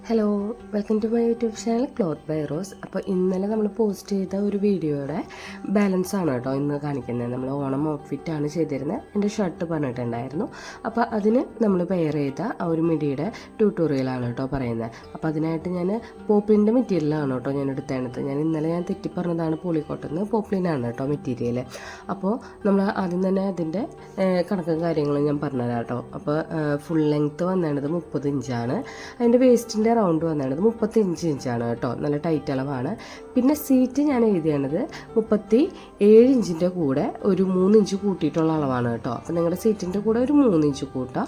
Hello, welcome to my YouTube channel cloth by Rose. അപ്പോൾ ഇന്നലെ നമ്മൾ പോസ്റ്റ് ചെയ്ത ഒരു വീഡിയോയുടെ ബാലൻസ് ആണ് കേട്ടോ ഇന്ന് കാണിക്കുന്നത്. നമ്മൾ ഓണം ഔട്ട്ഫിറ്റാണ് ചെയ്തിരുന്നത്. എൻ്റെ ഷർട്ട് പറഞ്ഞിട്ടുണ്ടായിരുന്നു. അപ്പോൾ അതിന് നമ്മൾ പെയർ ചെയ്ത ആ ഒരു മിഡിയുടെ ട്യൂട്ടോറിയലാണ് കേട്ടോ പറയുന്നത്. അപ്പോൾ അതിനായിട്ട് ഞാൻ പോപ്ലിൻ്റെ മെറ്റീരിയലാണ് കേട്ടോ ഞാൻ എടുത്തത്. ഇന്നലെ തെറ്റി പറഞ്ഞതാണ് പോളിക്കോട്ടെന്ന്. പോപ്ലിനാണ് കേട്ടോ മെറ്റീരിയൽ. അപ്പോൾ നമ്മൾ ആദ്യം തന്നെ അതിൻ്റെ കണക്കും കാര്യങ്ങളും ഞാൻ പറഞ്ഞുതരാം കേട്ടോ. അപ്പോൾ ഫുൾ ലെങ്ത്ത് വന്നേണ്ടത് 30 ഇഞ്ചാണ്. അതിൻ്റെ വേസ്റ്റിൻ്റെ റൗണ്ട് വന്നത് 35 ഇഞ്ചാണ് കേട്ടോ. നല്ല ടൈറ്റ് അളവാണ്. പിന്നെ സീറ്റ് ഞാൻ എഴുതിയാണത് 37 ഇഞ്ചിൻ്റെ കൂടെ ഒരു 3 ഇഞ്ച് കൂട്ടിയിട്ടുള്ള അളവാണ് കേട്ടോ. അപ്പോൾ നിങ്ങളുടെ സീറ്റിൻ്റെ കൂടെ ഒരു 3 ഇഞ്ച് കൂട്ടുക,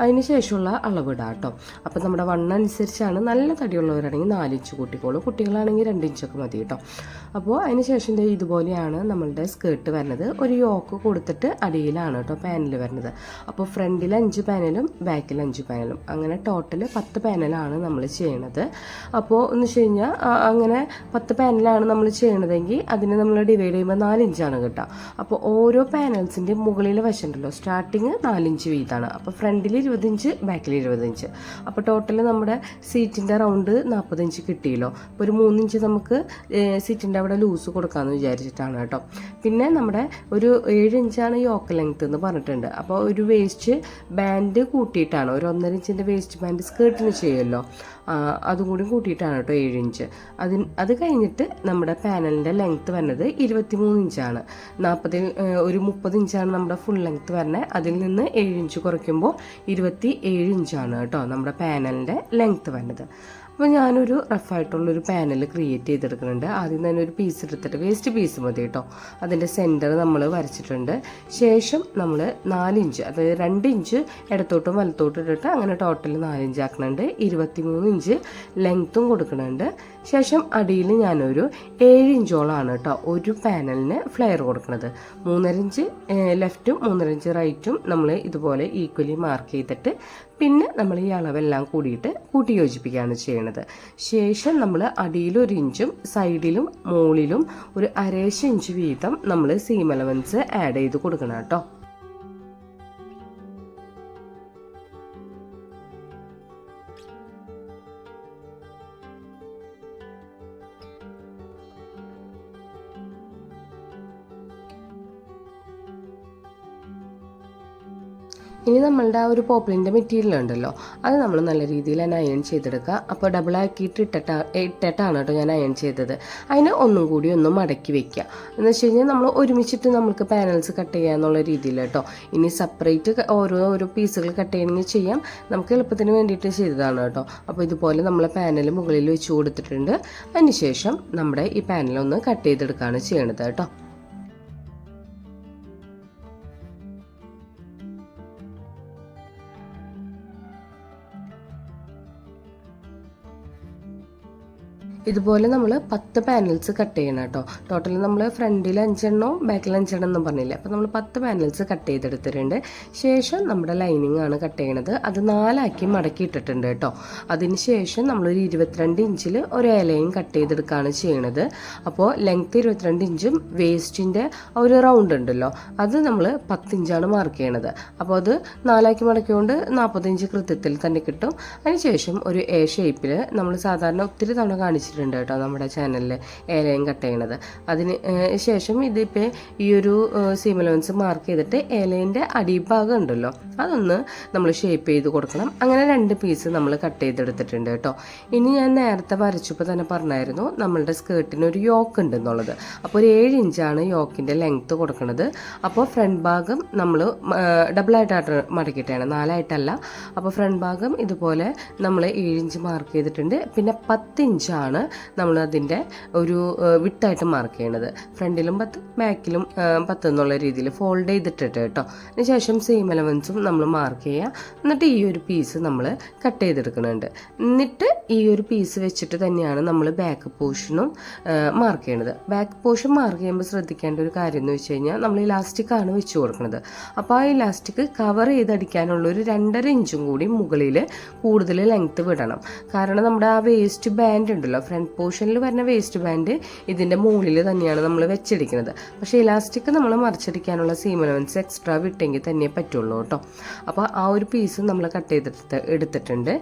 അതിന് ശേഷമുള്ള അളവ് ഇടാം കേട്ടോ. അപ്പോൾ നമ്മുടെ വണ്ണം അനുസരിച്ചാണ്. നല്ല തടിയുള്ളവരാണെങ്കിൽ 4 ഇഞ്ച് കൂട്ടിക്കോളൂ, കുട്ടികളാണെങ്കിൽ 2 ഇഞ്ചൊക്കെ മതി കേട്ടോ. അപ്പോൾ അതിന് ശേഷം ഇതുപോലെയാണ് നമ്മളുടെ സ്കേർട്ട് വരുന്നത്. ഒരു യോക്ക് കൊടുത്തിട്ട് അടിയിലാണ് കേട്ടോ പാനൽ വരുന്നത്. അപ്പോൾ ഫ്രണ്ടിൽ 5 പാനലും ബാക്കിൽ 5 പാനലും, അങ്ങനെ ടോട്ടൽ 10 പാനലാണ് നമ്മൾ ചെയ്യണത്. അപ്പോൾ എന്ന് വെച്ച് കഴിഞ്ഞാൽ അങ്ങനെ 10 പാനലാണ് നമ്മൾ ചെയ്യണതെങ്കിൽ അതിന് നമ്മൾ ഡിവൈഡ് ചെയ്യുമ്പോൾ 4 ഇഞ്ചാണ് കിട്ടുക. അപ്പോൾ ഓരോ പാനൽസിൻ്റെ മുകളിലെ വശമുണ്ടല്ലോ, സ്റ്റാർട്ടിങ് 4 ഇഞ്ച് വീതമാണ്. അപ്പോൾ ഫ്രണ്ടിൽ 20 ഇഞ്ച് ബാക്കിൽ 20 ഇഞ്ച്. അപ്പോൾ ടോട്ടൽ നമ്മുടെ സീറ്റിൻ്റെ റൗണ്ട് 40 ഇഞ്ച് കിട്ടിയല്ലോ. അപ്പോൾ ഒരു 3 ഇഞ്ച് നമുക്ക് സീറ്റിൻ്റെ അവിടെ ലൂസ് കൊടുക്കാമെന്ന് വിചാരിച്ചിട്ടാണ് കേട്ടോ. പിന്നെ നമ്മുടെ ഒരു 7 ഇഞ്ചാണ് യോക്ക് ലെങ്ത്ത് എന്ന് പറഞ്ഞിട്ടുണ്ട്. അപ്പോൾ ഒരു വേസ്റ്റ് ബാൻഡ് കൂട്ടിയിട്ടാണ്, ഒരു 1.5 ഇഞ്ചിൻ്റെ വേസ്റ്റ് ബാൻഡ് സ്കേർട്ടിന് ചെയ്യുമല്ലോ, അതും കൂടി കൂട്ടിയിട്ടാണ് കേട്ടോ 7 ഇഞ്ച്. അത് കഴിഞ്ഞിട്ട് നമ്മുടെ പാനലിൻ്റെ ലെങ്ത്ത് വരുന്നത് 23 ഇഞ്ചാണ്. ഒരു 30 ഇഞ്ചാണ് നമ്മുടെ ഫുൾ ലെങ്ത്ത് വരുന്നത്. അതിൽ നിന്ന് 7 ഇഞ്ച് കുറയ്ക്കുമ്പോൾ 27 ഇഞ്ചാണ് കേട്ടോ നമ്മുടെ പാനലിൻ്റെ ലെങ്ത്ത് വരുന്നത്. അപ്പോൾ ഞാനൊരു റഫായിട്ടുള്ളൊരു പാനൽ ക്രിയേറ്റ് ചെയ്തെടുക്കുന്നുണ്ട്. ആദ്യം തന്നെ ഒരു പീസ് എടുത്തിട്ട്, വേസ്റ്റ് പീസ് മതി കേട്ടോ, അതിൻ്റെ സെൻറ്റർ നമ്മൾ വരച്ചിട്ടുണ്ട്. ശേഷം നമ്മൾ 4 ഇഞ്ച്, അതായത് 2 ഇഞ്ച് ഇടത്തോട്ടും വലത്തോട്ടും ഇട്ടിട്ട് അങ്ങനെ ടോട്ടൽ 4 ഇഞ്ച് ആക്കുന്നുണ്ട്. 23 ഇഞ്ച് ലെങ്ത്തും കൊടുക്കുന്നുണ്ട്. ശേഷം അടിയിൽ ഞാനൊരു 7 ഇഞ്ചോളാണ് കേട്ടോ ഒരു പാനലിന് ഫ്ലെയർ കൊടുക്കുന്നത്. 3.5 ഇഞ്ച് ലെഫ്റ്റും 3.5 ഇഞ്ച് റൈറ്റും നമ്മൾ ഇതുപോലെ ഈക്വലി മാർക്ക് ചെയ്തിട്ട് പിന്നെ നമ്മൾ ഈ അളവെല്ലാം കൂടിയിട്ട് കൂട്ടി യോജിപ്പിക്കുകയാണ് ചെയ്യുന്നത്. ശേഷം നമ്മൾ അടിയിൽ 1 ഇഞ്ചും സൈഡിലും മുകളിലും ഒരു 1/2 ഇഞ്ച് വീതം നമ്മൾ സീം അലവൻസ് ആഡ് ചെയ്ത് കൊടുക്കണം കേട്ടോ. ഇനി നമ്മളുടെ ആ ഒരു പോപ്ലിൻ്റെ മെറ്റീരിയൽ ഉണ്ടല്ലോ, അത് നമ്മൾ നല്ല രീതിയിൽ തന്നെ അയൺ ചെയ്തെടുക്കുക. അപ്പോൾ ഡബിളാക്കിയിട്ട് ഇട്ടിട്ടാണ് കേട്ടോ ഞാൻ അയൺ ചെയ്തത്. അതിന് ഒന്നും കൂടി ഒന്ന് മടക്കി വെക്കുക. എന്ന് വെച്ച് കഴിഞ്ഞാൽ നമ്മൾ ഒരുമിച്ചിട്ട് നമുക്ക് പാനൽസ് കട്ട് ചെയ്യുക എന്നുള്ള രീതിയിൽ കേട്ടോ. ഇനി സെപ്പറേറ്റ് ഓരോ പീസുകൾ കട്ട് ചെയ്യണമെങ്കിൽ ചെയ്യാം. നമുക്ക് എളുപ്പത്തിന് വേണ്ടിയിട്ട് ചെയ്തതാണ് കേട്ടോ. അപ്പോൾ ഇതുപോലെ നമ്മൾ പാനൽ മുകളിൽ വെച്ച് കൊടുത്തിട്ടുണ്ട്. അതിന് ശേഷം നമ്മുടെ ഈ പാനലൊന്ന് കട്ട് ചെയ്തെടുക്കുകയാണ് ചെയ്യണത് കേട്ടോ. ഇതുപോലെ നമ്മൾ 10 പാനൽസ് കട്ട് ചെയ്യണം കേട്ടോ. ടോട്ടൽ നമ്മൾ ഫ്രണ്ടിൽ 5 എണ്ണവും ബാക്കിൽ 5 എണ്ണം എന്നും പറഞ്ഞില്ല. അപ്പോൾ നമ്മൾ 10 പാനൽസ് കട്ട് ചെയ്തെടുത്തിട്ടുണ്ട്. ശേഷം നമ്മുടെ ലൈനിങ് ആണ് കട്ട് ചെയ്യണത്. അത് 4 ആക്കി മടക്കി ഇട്ടിട്ടുണ്ട് കേട്ടോ. അതിന് ശേഷം നമ്മളൊരു 22 ഇഞ്ചിൽ ഒരു ഇലയും കട്ട് ചെയ്തെടുക്കുകയാണ് ചെയ്യണത്. അപ്പോൾ ലെങ്ത്ത് 22 ഇഞ്ചും വേസ്റ്റിൻ്റെ ഒരു റൗണ്ട് ഉണ്ടല്ലോ, അത് നമ്മൾ 10 ഇഞ്ചാണ് മാർക്ക് ചെയ്യണത്. അപ്പോൾ അത് 4 ആക്കി മടക്കിക്കൊണ്ട് 40 ഇഞ്ച് കൃത്യത്തിൽ തന്നെ കിട്ടും. അതിനുശേഷം ഒരു എ ഷേപ്പിൽ നമ്മൾ സാധാരണ ഒത്തിരി തവണ കാണിച്ചിട്ടുണ്ട് കേട്ടോ നമ്മുടെ ചാനലിൽ ഏലയും കട്ട് ചെയ്യണത്. അതിന് ശേഷം ഇതിപ്പോൾ ഈ ഒരു സീം അലവൻസ് മാർക്ക് ചെയ്തിട്ട് ഏലേൻ്റെ അടിഭാഗം ഉണ്ടല്ലോ, അതൊന്ന് നമ്മൾ ഷേപ്പ് ചെയ്ത് കൊടുക്കണം. അങ്ങനെ 2 പീസ് നമ്മൾ കട്ട് ചെയ്തെടുത്തിട്ടുണ്ട് കേട്ടോ. ഇനി ഞാൻ നേരത്തെ വരച്ചപ്പോൾ തന്നെ പറഞ്ഞായിരുന്നു നമ്മളുടെ സ്കേർട്ടിന് ഒരു യോക്ക് ഉണ്ട് എന്നുള്ളത്. അപ്പോൾ ഒരു 7 ഇഞ്ചാണ് യോക്കിൻ്റെ ലെങ്ത്ത് കൊടുക്കുന്നത്. അപ്പോൾ ഫ്രണ്ട് ഭാഗം നമ്മൾ ഡബിളായിട്ടാണ് മടക്കിയിട്ടാണ്, 4 ആയിട്ടല്ല. അപ്പോൾ ഫ്രണ്ട് ഭാഗം ഇതുപോലെ നമ്മൾ 7 ഇഞ്ച് മാർക്ക് ചെയ്തിട്ടുണ്ട്. പിന്നെ 10 ഇഞ്ചാണ് നമ്മൾ അതിൻ്റെ ഒരു വിട്ടായിട്ട് മാർക്ക് ചെയ്യണത്. ഫ്രണ്ടിലും 10 ബാക്കിലും 10 എന്നുള്ള രീതിയിൽ ഫോൾഡ് ചെയ്തിട്ടിട്ട് കേട്ടോ. അതിനുശേഷം സെയിം എലവൻസും നമ്മൾ മാർക്ക് ചെയ്യുക. എന്നിട്ട് ഈ ഒരു പീസ് നമ്മൾ കട്ട് ചെയ്തെടുക്കുന്നുണ്ട്. എന്നിട്ട് ഈ ഒരു പീസ് വെച്ചിട്ട് തന്നെയാണ് നമ്മൾ ബാക്ക് പോർഷനും മാർക്ക് ചെയ്യണത്. ബാക്ക് പോർഷൻ മാർക്ക് ചെയ്യുമ്പോൾ ശ്രദ്ധിക്കേണ്ട ഒരു കാര്യം എന്ന് വെച്ച് കഴിഞ്ഞാൽ നമ്മൾ ഇലാസ്റ്റിക്കാണ് വെച്ച് കൊടുക്കുന്നത്. അപ്പോൾ ആ ഇലാസ്റ്റിക് കവർ ചെയ്തടിക്കാനുള്ള ഒരു 2.5 ഇഞ്ചും കൂടി മുകളിൽ കൂടുതൽ ലെങ്ത്ത് വിടണം. കാരണം നമ്മുടെ ആ വേസ്റ്റ് ബാൻഡ് ഉണ്ടല്ലോ, ഫ്രണ്ട് പോർഷനിൽ വരുന്ന വേസ്റ്റ് ബാൻഡ് ഇതിൻ്റെ മുകളിൽ തന്നെയാണ് നമ്മൾ വെച്ചടിക്കുന്നത്. പക്ഷേ ഇലാസ്റ്റിക് നമ്മൾ മറിച്ചടിക്കാനുള്ള സീം അലവൻസ് എക്സ്ട്രാ വിട്ടെങ്കിൽ തന്നെ പറ്റുള്ളൂ കേട്ടോ. അപ്പോൾ ആ ഒരു പീസ് നമ്മൾ കട്ട് ചെയ്തിട്ട് എടുത്തിട്ടുണ്ട്.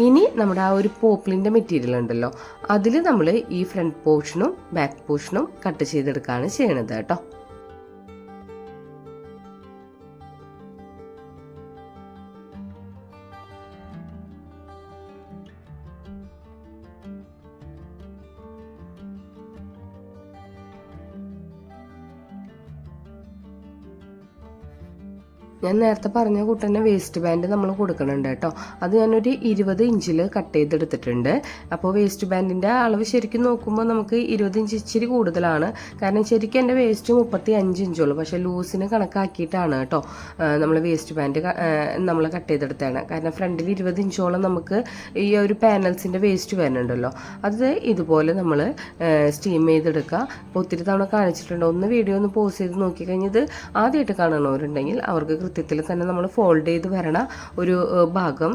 ഇനി നമ്മുടെ ആ ഒരു പോപ്പിളിൻ്റെ മെറ്റീരിയൽ ഉണ്ടല്ലോ, അതിൽ നമ്മൾ ഈ ഫ്രണ്ട് പോർഷനും ബാക്ക് പോർഷനും കട്ട് ചെയ്തെടുക്കുകയാണ് ചെയ്യണത് കേട്ടോ. ഞാൻ നേരത്തെ പറഞ്ഞ കൂട്ടന്നെ വേസ്റ്റ് ബാൻഡ് നമ്മൾ കൊടുക്കണുണ്ട് കേട്ടോ. അത് ഞാനൊരു 20 ഇഞ്ചിൽ കട്ട് ചെയ്തെടുത്തിട്ടുണ്ട്. അപ്പോൾ വേസ്റ്റ് ബാൻഡിൻ്റെ അളവ് ശരിക്കും നോക്കുമ്പോൾ നമുക്ക് 20 ഇഞ്ച് ഇച്ചിരി കൂടുതലാണ്. കാരണം ശരിക്കും എൻ്റെ വേസ്റ്റ് 35 ഇഞ്ചുള്ളൂ. പക്ഷേ ലൂസിന് കണക്കാക്കിയിട്ടാണ് കേട്ടോ നമ്മൾ വേസ്റ്റ് ബാൻഡ് നമ്മൾ കട്ട് ചെയ്തെടുത്താണ്. കാരണം ഫ്രണ്ടിൽ 20 ഇഞ്ചോളം നമുക്ക് ഈ ഒരു പാനൽസിൻ്റെ വേസ്റ്റ് വരുന്നുണ്ടല്ലോ, അത് ഇതുപോലെ നമ്മൾ സ്റ്റീം ചെയ്തെടുക്കുക. അപ്പോൾ ഒത്തിരി തവണ കാണിച്ചിട്ടുണ്ട്. ഒന്ന് വീഡിയോ ഒന്ന് പോസ് ചെയ്ത് നോക്കിക്കഴിഞ്ഞത് ആദ്യമായിട്ട് കാണണവരുണ്ടെങ്കിൽ അവർക്ക് കൃത്യത്തിൽ തന്നെ നമ്മൾ ഫോൾഡ് ചെയ്ത് വരണ ഒരു ഭാഗം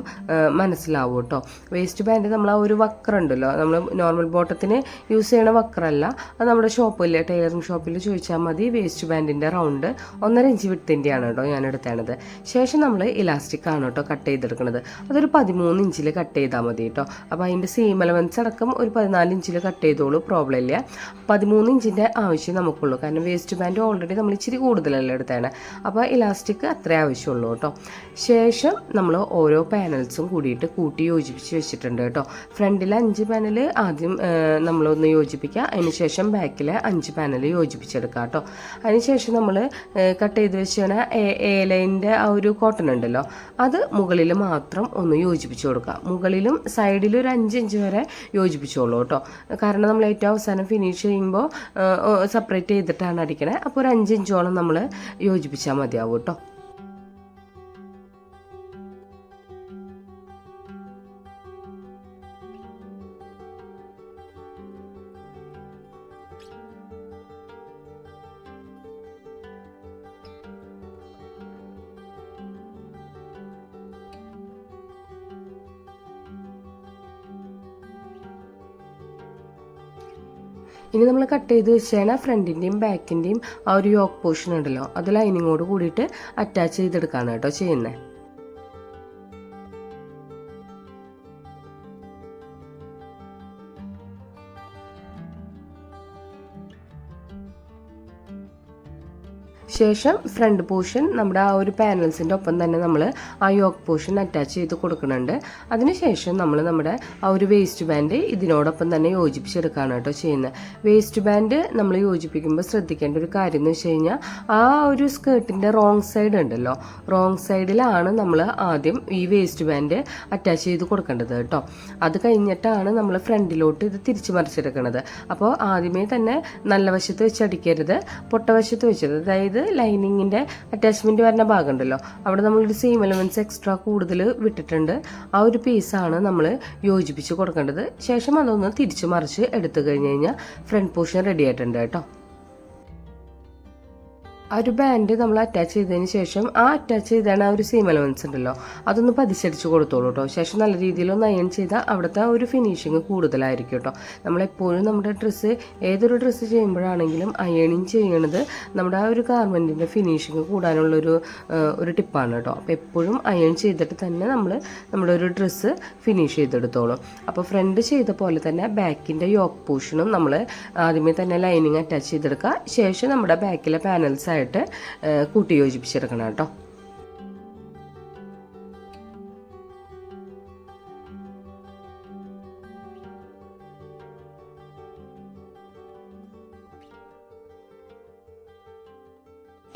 മനസ്സിലാവും കേട്ടോ. വേസ്റ്റ് ബാൻഡ് നമ്മൾ ആ ഒരു വക്രമുണ്ടല്ലോ, നമ്മൾ നോർമൽ ബോട്ടത്തിന് യൂസ് ചെയ്യണ വക്രമല്ല, അത് നമ്മുടെ ഷോപ്പിൽ ടൈലറിംഗ് ഷോപ്പിൽ ചോദിച്ചാൽ മതി. വേസ്റ്റ് ബാൻഡിൻ്റെ റൗണ്ട് 1.5 ഇഞ്ച് വിട്ടിൻ്റെയാണ് കേട്ടോ ഞാൻ എടുത്തത്. ശേഷം നമ്മൾ ഇലാസ്റ്റിക് ആണ് കേട്ടോ കട്ട് ചെയ്തെടുക്കുന്നത്. അതൊരു 13 ഇഞ്ചിൽ കട്ട് ചെയ്താൽ മതി കേട്ടോ. അപ്പോൾ അതിൻ്റെ സീം അലവൻസ് അടക്കം ഒരു 14 ഇഞ്ചിൽ കട്ട് ചെയ്തോളൂ, പ്രോബ്ലം ഇല്ല. 13 ഇഞ്ചിൻ്റെ ആവശ്യം നമുക്കുള്ളൂ. കാരണം വേസ്റ്റ് ബാൻഡ് ഓൾറെഡി നമ്മൾ ഇച്ചിരി കൂടുതലല്ലേ എടുത്താണ്. അപ്പോൾ ഇലാസ്റ്റിക് അത്രേ ആവശ്യമുള്ളൂ കേട്ടോ. ശേഷം നമ്മൾ ഓരോ പാനൽസും കൂടിയിട്ട് കൂട്ടി യോജിപ്പിച്ച് വെച്ചിട്ടുണ്ട് കേട്ടോ. ഫ്രണ്ടിലെ 5 പാനൽ ആദ്യം നമ്മളൊന്ന് യോജിപ്പിക്കുക. അതിനുശേഷം ബാക്കിലെ 5 പാനൽ യോജിപ്പിച്ചെടുക്കുക കേട്ടോ. അതിനുശേഷം നമ്മൾ കട്ട് ചെയ്ത് വെച്ചാൽ ഏലൈൻ്റെ ആ ഒരു കോട്ടൺ ഉണ്ടല്ലോ, അത് മുകളിൽ മാത്രം ഒന്ന് യോജിപ്പിച്ച് കൊടുക്കുക. മുകളിലും സൈഡിലും ഒരു 5 ഇഞ്ച് വരെ യോജിപ്പിച്ചോളൂ കേട്ടോ. കാരണം നമ്മൾ ഏറ്റവും അവസാനം ഫിനിഷ് ചെയ്യുമ്പോൾ സെപ്പറേറ്റ് ചെയ്തിട്ടാണ് അടിക്കണേ. അപ്പോൾ ഒരു 5 ഇഞ്ചോളം നമ്മൾ യോജിപ്പിച്ചാൽ മതിയാവും കേട്ടോ. ഇനി നമ്മൾ കട്ട് ചെയ്ത് വെച്ചാൽ ഫ്രണ്ടിൻ്റെയും ബാക്കിൻ്റെയും ആ ഒരു യോക്ക് പോർഷൻ ഉണ്ടല്ലോ, അത് ലൈനിങ്ങോട് കൂടിയിട്ട് അറ്റാച്ച് ചെയ്തെടുക്കുകയാണ് കേട്ടോ ചെയ്യുന്നത്. ശേഷം ഫ്രണ്ട് പോർഷൻ നമ്മുടെ ആ ഒരു പാനൽസിൻ്റെ ഒപ്പം തന്നെ നമ്മൾ ആ യോക്ക് പോർഷൻ അറ്റാച്ച് ചെയ്ത് കൊടുക്കുന്നുണ്ട്. അതിനുശേഷം നമ്മൾ നമ്മുടെ ആ ഒരു വേസ്റ്റ് ബാൻഡ് ഇതിനോടൊപ്പം തന്നെ യോജിപ്പിച്ചെടുക്കുകയാണ് കേട്ടോ ചെയ്യുന്നത്. വേസ്റ്റ് ബാൻഡ് നമ്മൾ യോജിപ്പിക്കുമ്പോൾ ശ്രദ്ധിക്കേണ്ട ഒരു കാര്യം എന്ന് വെച്ച് കഴിഞ്ഞാൽ ആ ഒരു സ്കേർട്ടിൻ്റെ റോങ് സൈഡ് ഉണ്ടല്ലോ, റോങ് സൈഡിലാണ് നമ്മൾ ആദ്യം ഈ വേസ്റ്റ് ബാൻഡ് അറ്റാച്ച് ചെയ്ത് കൊടുക്കേണ്ടത് കേട്ടോ. അത് കഴിഞ്ഞിട്ടാണ് നമ്മൾ ഫ്രണ്ടിലോട്ട് ഇത് തിരിച്ചു മറിച്ചെടുക്കുന്നത്. അപ്പോൾ ആദ്യമേ തന്നെ നല്ല വശത്ത് വെച്ച് അടിക്കരുത്, പൊട്ടവശത്ത് വെച്ചത്, അതായത് ലൈനിങ്ങിൻ്റെ അറ്റാച്ച്മെൻറ്റ് വരുന്ന ഭാഗം ഉണ്ടല്ലോ, അവിടെ നമ്മളൊരു സീം എലമെൻറ്റ്സ് എക്സ്ട്രാ കൂടുതൽ വിട്ടിട്ടുണ്ട്. ആ ഒരു പീസാണ് നമ്മൾ യോജിപ്പിച്ച് കൊടുക്കേണ്ടത്. ശേഷം അതൊന്ന് തിരിച്ച് മറിച്ച് എടുത്തു കഴിഞ്ഞ് കഴിഞ്ഞാൽ ഫ്രണ്ട് പോർഷൻ റെഡി ആയിട്ടുണ്ട് കേട്ടോ. ആ ഒരു ബാൻഡ് നമ്മൾ അറ്റാച്ച് ചെയ്തതിന് ശേഷം ആ അറ്റാച്ച് ചെയ്താണ് ആ ഒരു സീം എലമെൻറ്റ്സ് ഉണ്ടല്ലോ, അതൊന്ന് പതിച്ചടിച്ച് കൊടുത്തോളൂ കേട്ടോ. ശേഷം നല്ല രീതിയിലൊന്ന് അയൺ ചെയ്താൽ അവിടുത്തെ ആ ഒരു ഫിനിഷിങ് കൂടുതലായിരിക്കും കേട്ടോ. നമ്മളെപ്പോഴും നമ്മുടെ ഡ്രസ്സ് ഏതൊരു ഡ്രസ്സ് ചെയ്യുമ്പോഴാണെങ്കിലും അയണിങ് ചെയ്യണത് നമ്മുടെ ആ ഒരു ഗാർമെൻറ്റിൻ്റെ ഫിനിഷിങ് കൂടാനുള്ളൊരു ടിപ്പാണ് കേട്ടോ. അപ്പോൾ എപ്പോഴും അയൺ ചെയ്തിട്ട് തന്നെ നമ്മൾ നമ്മുടെ ഒരു ഡ്രസ്സ് ഫിനിഷ് ചെയ്തെടുത്തോളും. അപ്പോൾ ഫ്രണ്ട് ചെയ്ത പോലെ തന്നെ ബാക്കിൻ്റെ യോക്ക് പോർഷനും നമ്മൾ ആദ്യമേ തന്നെ ലൈനിങ് അറ്റാച്ച് ചെയ്തെടുക്കുക. ശേഷം നമ്മുടെ ബാക്കിലെ പാനൽസ് ആയിട്ട് കൂട്ടി യോജിപ്പിച്ചെടുക്കണം കേട്ടോ.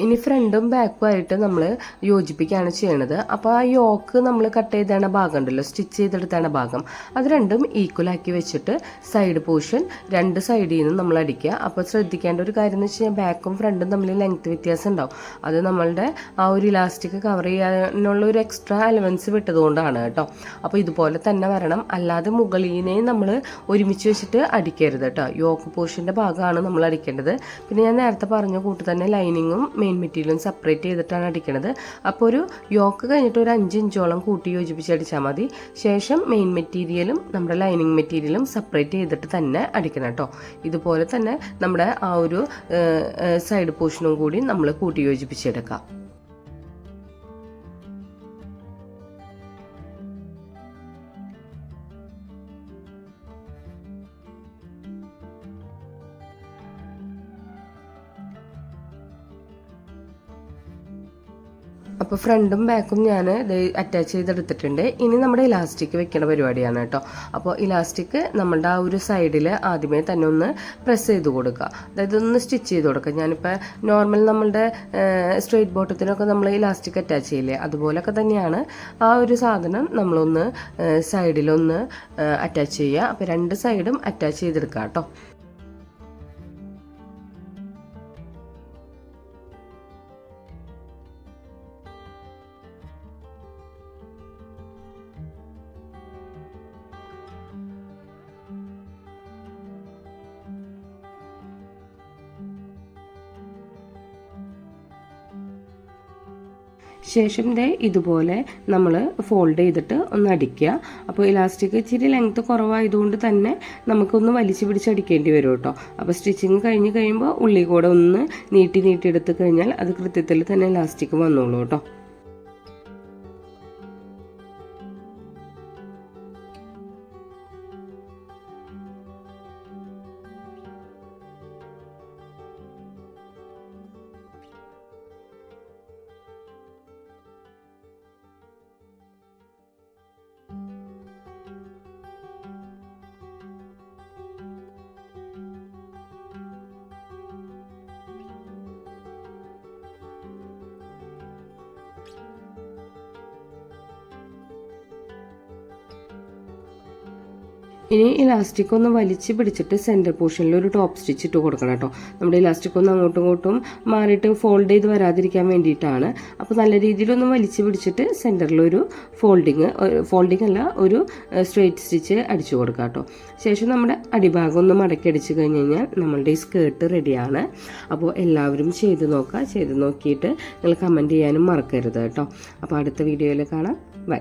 ഇനി ഫ്രണ്ടും ബാക്കും ആയിട്ട് നമ്മൾ യോജിപ്പിക്കുകയാണ് ചെയ്യണത്. അപ്പോൾ ആ യോക്ക് നമ്മൾ കട്ട് ചെയ്തേണ്ട ഭാഗം ഉണ്ടല്ലോ, സ്റ്റിച്ച് ചെയ്തെടുത്തേണ്ട ഭാഗം, അത് രണ്ടും ഈക്വലാക്കി വെച്ചിട്ട് സൈഡ് പോർഷൻ രണ്ട് സൈഡിൽ നിന്നും നമ്മൾ അടിക്കുക. അപ്പോൾ ശ്രദ്ധിക്കേണ്ട ഒരു കാര്യം എന്ന് വെച്ച് കഴിഞ്ഞാൽ ബാക്കും ഫ്രണ്ടും തമ്മിൽ ലെങ്ത് വ്യത്യാസം ഉണ്ടാവും. അത് നമ്മളുടെ ആ ഒരു ഇലാസ്റ്റിക് കവർ ചെയ്യാനുള്ള ഒരു എക്സ്ട്രാ എലവൻസ് വിട്ടതുകൊണ്ടാണ് കേട്ടോ. അപ്പോൾ ഇതുപോലെ തന്നെ വരണം, അല്ലാതെ മുകളിനെ നമ്മൾ ഒരുമിച്ച് വെച്ചിട്ട് അടിക്കരുത് കേട്ടോ. യോക്ക് പോർഷൻ്റെ ഭാഗമാണ് നമ്മൾ അടിക്കേണ്ടത്. പിന്നെ ഞാൻ നേരത്തെ പറഞ്ഞ കൂട്ട് തന്നെ ലൈനിങ്ങും മെയിൻ മെറ്റീരിയലും സെപ്പറേറ്റ് ചെയ്തിട്ടാണ് അടിക്കുന്നത്. അപ്പോൾ ഒരു യോക്ക് കഴിഞ്ഞിട്ട് ഒരു 5 ഇഞ്ചോളം കൂട്ടി യോജിപ്പിച്ച് അടിച്ചാൽ മതി. ശേഷം മെയിൻ മെറ്റീരിയലും നമ്മുടെ ലൈനിങ് മെറ്റീരിയലും സെപ്പറേറ്റ് ചെയ്തിട്ട് തന്നെ അടിക്കണം കേട്ടോ. ഇതുപോലെ തന്നെ നമ്മുടെ ആ ഒരു സൈഡ് പോർഷനും കൂടി നമ്മൾ കൂട്ടി യോജിപ്പിച്ചെടുക്കാം. അപ്പോൾ ഫ്രണ്ടും ബാക്കും ഞാൻ അറ്റാച്ച് ചെയ്തെടുത്തിട്ടുണ്ട്. ഇനി നമ്മുടെ ഇലാസ്റ്റിക് വെക്കേണ്ട പരിപാടിയാണ് കേട്ടോ. അപ്പോൾ ഇലാസ്റ്റിക് നമ്മളുടെ ആ ഒരു സൈഡിൽ ആദ്യമേ തന്നെ ഒന്ന് പ്രസ് ചെയ്ത് കൊടുക്കുക, അതായത് ഒന്ന് സ്റ്റിച്ച് ചെയ്ത് കൊടുക്കുക. ഞാനിപ്പോൾ നോർമൽ നമ്മളുടെ സ്ട്രെയിറ്റ് ബോട്ടത്തിനൊക്കെ നമ്മൾ ഇലാസ്റ്റിക് അറ്റാച്ച് ചെയ്യില്ലേ, അതുപോലൊക്കെ തന്നെയാണ് ആ ഒരു സാധനം നമ്മളൊന്ന് സൈഡിലൊന്ന് അറ്റാച്ച് ചെയ്യുക. അപ്പോൾ 2 സൈഡും അറ്റാച്ച് ചെയ്തെടുക്കുക കേട്ടോ. ശേഷം ഇതുപോലെ നമ്മൾ ഫോൾഡ് ചെയ്തിട്ട് ഒന്ന് അടിക്കുക. അപ്പോൾ ഇലാസ്റ്റിക് ഇച്ചിരി ലെങ്ത്ത് കുറവായതുകൊണ്ട് തന്നെ നമുക്കൊന്ന് വലിച്ചു പിടിച്ചടിക്കേണ്ടി വരും കേട്ടോ. അപ്പോൾ സ്റ്റിച്ചിങ് കഴിഞ്ഞ് കഴിയുമ്പോൾ ഉള്ളിൽ കൂടെ ഒന്ന് നീട്ടി എടുത്ത് കഴിഞ്ഞാൽ അത് കൃത്യത്തിൽ തന്നെ ഇലാസ്റ്റിക് വന്നോളൂ കേട്ടോ. ഇനി ഇലാസ്റ്റിക് ഒന്ന് വലിച്ച് പിടിച്ചിട്ട് സെൻറ്റർ പോർഷനിൽ ഒരു ടോപ്പ് സ്റ്റിച്ച് ഇട്ട് കൊടുക്കണം കേട്ടോ. നമ്മുടെ ഇലാസ്റ്റിക് ഒന്ന് അങ്ങോട്ടും ഇങ്ങോട്ടും മാറിയിട്ട് ഫോൾഡ് ചെയ്ത് വരാതിരിക്കാൻ വേണ്ടിയിട്ടാണ്. അപ്പോൾ നല്ല രീതിയിലൊന്ന് വലിച്ച് പിടിച്ചിട്ട് സെൻറ്ററിലൊരു ഫോൾഡിങ് അല്ല ഒരു സ്ട്രെയിറ്റ് സ്റ്റിച്ച് അടിച്ചു കൊടുക്കുക കേട്ടോ. ശേഷം നമ്മുടെ അടിഭാഗം ഒന്ന് മടക്കി അടിച്ചു കഴിഞ്ഞ് കഴിഞ്ഞാൽ നമ്മളുടെ ഈ സ്കേർട്ട് റെഡിയാണ്. അപ്പോൾ എല്ലാവരും ചെയ്ത് നോക്കുക. ചെയ്ത് നോക്കിയിട്ട് നിങ്ങൾ കമൻറ്റ് ചെയ്യാനും മറക്കരുത് കേട്ടോ. അപ്പോൾ അടുത്ത വീഡിയോയിൽ കാണാം. ബൈ.